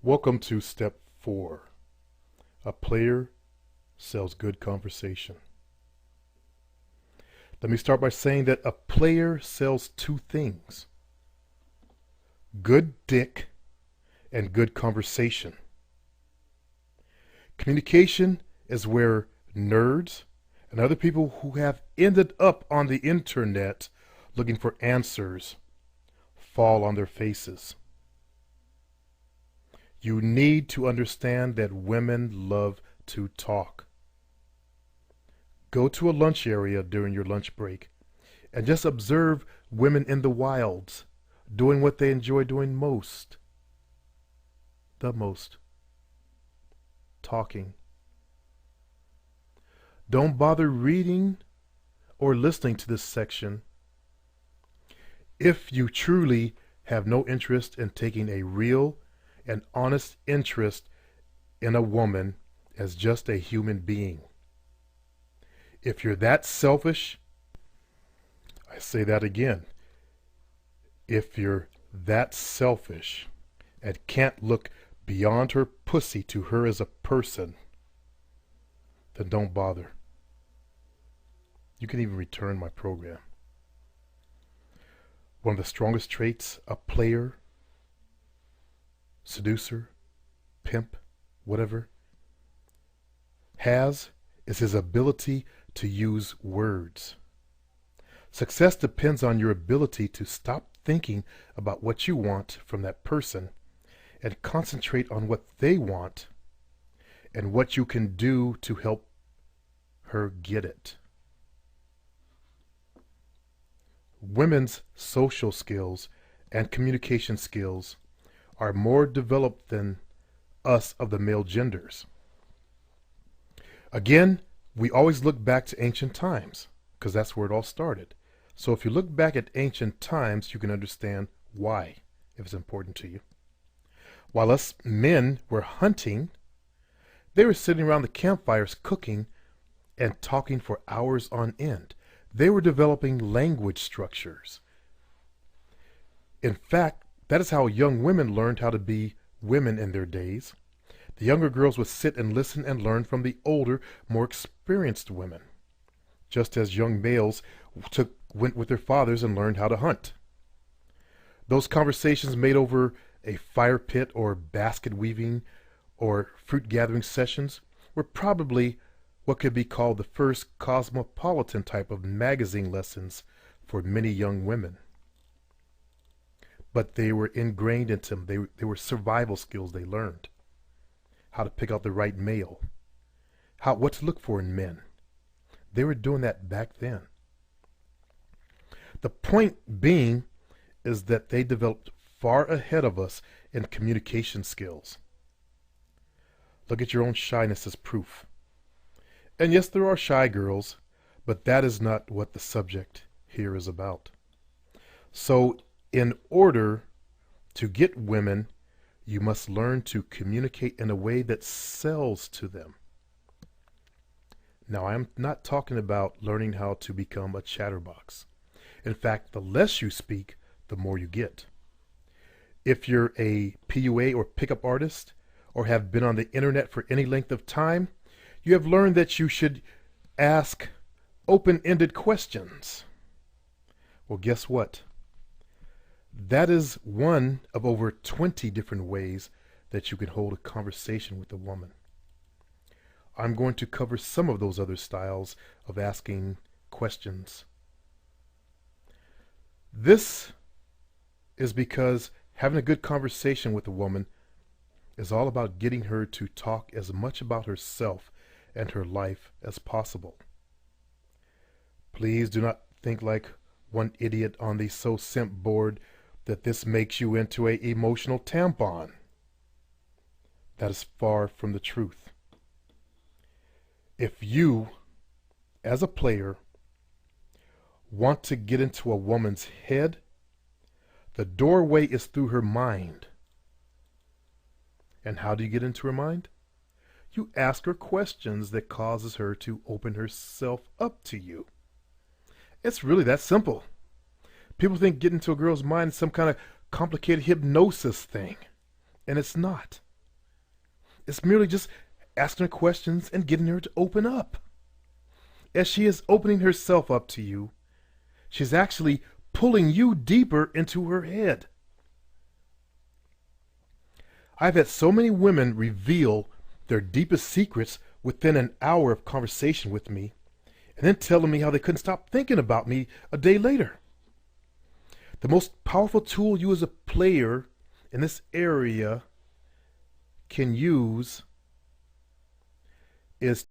Welcome to step 4. A player sells good conversation. Let me start by saying that a player sells two things: good dick and good conversation. Communication is where nerds and other people who have ended up on the internet looking for answers fall on their faces. You need to understand that women love to talk. Go to a lunch area during your lunch break and just observe women in the wilds doing what they enjoy doing most. The most. Talking. Don't bother reading or listening to this section if you truly have no interest in taking a real and honest interest in a woman as just a human being. If you're that selfish, I say that again, if you're that selfish and can't look beyond her pussy to her as a person, then don't bother. You can even return my program. One of the strongest traits a player, seducer, pimp, whatever, has is his ability to use words. Success depends on your ability to stop thinking about what you want from that person and concentrate on what they want and what you can do to help her get it. Women's social skills and communication skills are more developed than us of the male genders. Again, we always look back to ancient times because that's where it all started. So if you look back at ancient times, you can understand why, if it's important to you. While us men were hunting, they were sitting around the campfires cooking and talking for hours on end. They were developing language structures. In fact, that is how young women learned how to be women in their days. The younger girls would sit and listen and learn from the older, more experienced women, just as young males went with their fathers and learned how to hunt. Those conversations made over a fire pit or basket weaving or fruit gathering sessions were probably what could be called the first cosmopolitan type of magazine lessons for many young women. But they were ingrained into them. They were survival skills they learned. How to pick out the right male. What to look for in men. They were doing that back then. The point being is that they developed far ahead of us in communication skills. Look at your own shyness as proof. And yes, there are shy girls, but that is not what the subject here is about. So, in order to get women, you must learn to communicate in a way that sells to them. Now, I'm not talking about learning how to become a chatterbox. In fact, the less you speak, the more you get. If you're a PUA or pickup artist, or have been on the internet for any length of time, you have learned that you should ask open-ended questions. Well, guess what? That is one of over 20 different ways that you can hold a conversation with a woman. I'm going to cover some of those other styles of asking questions. This is because having a good conversation with a woman is all about getting her to talk as much about herself and her life as possible. Please do not think like one idiot on the So Simp board that this makes you into an emotional tampon. That is far from the truth. If you, as a player, want to get into a woman's head, the doorway is through her mind. And how do you get into her mind? You ask her questions that causes her to open herself up to you. It's really that simple. People think getting into a girl's mind is some kind of complicated hypnosis thing, and it's not. It's merely just asking her questions and getting her to open up. As she is opening herself up to you, she's actually pulling you deeper into her head. I've had so many women reveal their deepest secrets within an hour of conversation with me, and then telling me how they couldn't stop thinking about me a day later. The most powerful tool you as a player in this area can use is